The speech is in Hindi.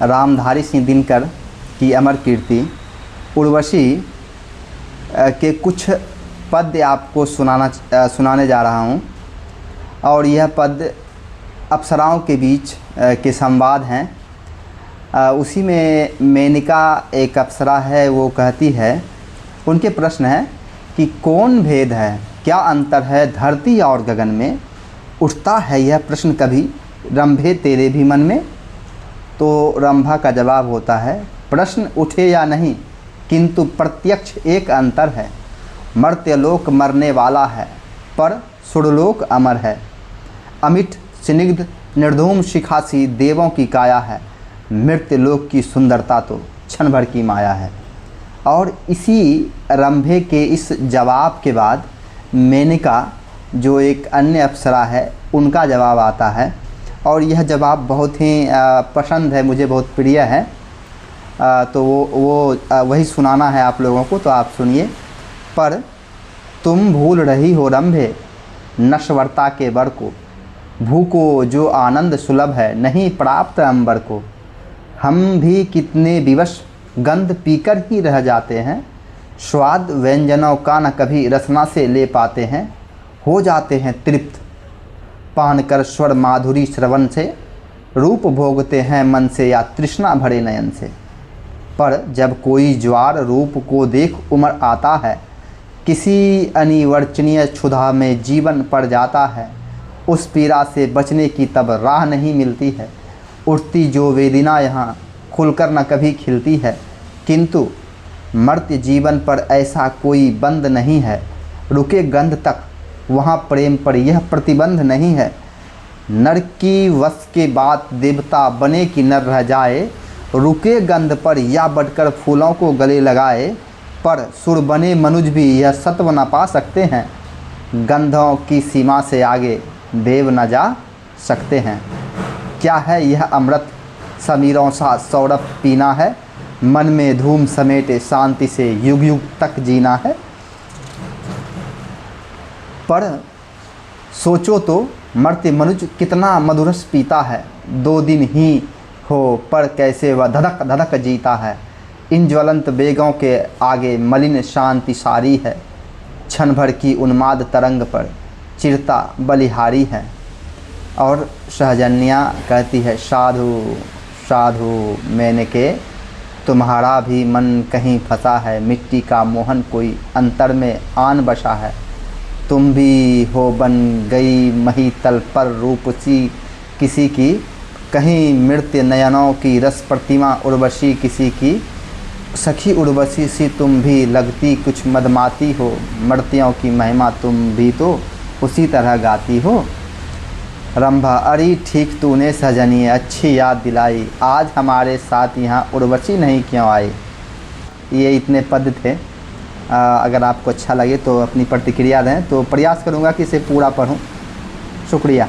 रामधारी सिंह दिनकर की अमर कीर्ति उर्वशी के कुछ पद्य आपको सुनाने जा रहा हूँ। और यह पद्य अप्सराओं के बीच के संवाद हैं। उसी में मेनका एक अप्सरा है, वो कहती है, उनके प्रश्न है कि कौन भेद है, क्या अंतर है धरती और गगन में, उठता है यह प्रश्न कभी रंभे तेरे भी मन में। तो रंभा का जवाब होता है, प्रश्न उठे या नहीं किंतु प्रत्यक्ष एक अंतर है। मर्त्यलोक मरने वाला है पर सुरलोक अमर है। अमिट स्निग्ध निर्धूम शिखासी देवों की काया है, मृत्युलोक की सुंदरता तो क्षण भर की माया है। और इसी रंभे के इस जवाब के बाद मेनका जो एक अन्य अप्सरा है उनका जवाब आता है। और यह जवाब बहुत ही पसंद है, मुझे बहुत प्रिय है। तो वो वही सुनाना है आप लोगों को, तो आप सुनिए। पर तुम भूल रही हो रंभे नश्वरता के वर को, भू को जो आनंद सुलभ है नहीं प्राप्त अंबर को। हम भी कितने विवश गंध पीकर ही रह जाते हैं, स्वाद व्यंजनों का न कभी रसना से ले पाते हैं। हो जाते हैं तृप्त पान कर स्वर माधुरी श्रवण से, रूप भोगते हैं मन से या तृष्णा भरे नयन से। पर जब कोई ज्वार रूप को देख उमड़ आता है, किसी अनिवर्चनीय क्षुधा में जीवन पड़ जाता है, उस पीड़ा से बचने की तब राह नहीं मिलती है। उठती जो वेदना यहाँ खुलकर न कभी खिलती है, किंतु मर्त्य जीवन पर ऐसा कोई बंद नहीं है। रुके गंध तक वहाँ प्रेम पर यह प्रतिबंध नहीं है। नर की वश के बात देवता बने कि नर रह जाए, रुके गंध पर या बढ़कर फूलों को गले लगाए। पर सुर बने मनुज भी यह सत्व न पा सकते हैं, गंधों की सीमा से आगे देव न जा सकते हैं। क्या है यह अमृत समीरों सा सौरभ पीना है, मन में धूम समेटे शांति से युग युग तक जीना है। पर सोचो तो मर्त्य मनुज कितना मधुरस पीता है, 2 दिन ही हो पर कैसे वह धधक धधक जीता है। इन ज्वलंत बेगों के आगे मलिन शांति सारी है, क्षण भर की उन्माद तरंग पर चिरता बलिहारी है। और सहजन्या कहती है, साधु साधु मेनके तुम्हारा भी मन कहीं फंसा है, मिट्टी का मोहन कोई अंतर में आन बसा है। तुम भी हो बन गई मही तल पर रूपसी किसी की, कहीं मृत्य नयनों की रस प्रतिमा उर्वशी किसी की। सखी उर्वशी सी तुम भी लगती कुछ मदमाती हो, मृत्यों की महिमा तुम भी तो उसी तरह गाती हो। रंभा, अरे ठीक तूने सजनी अच्छी याद दिलाई, आज हमारे साथ यहाँ उर्वशी नहीं क्यों आई। ये इतने पद थे। अगर आपको अच्छा लगे तो अपनी प्रतिक्रिया दें, तो प्रयास करूँगा कि इसे पूरा पढूं। शुक्रिया।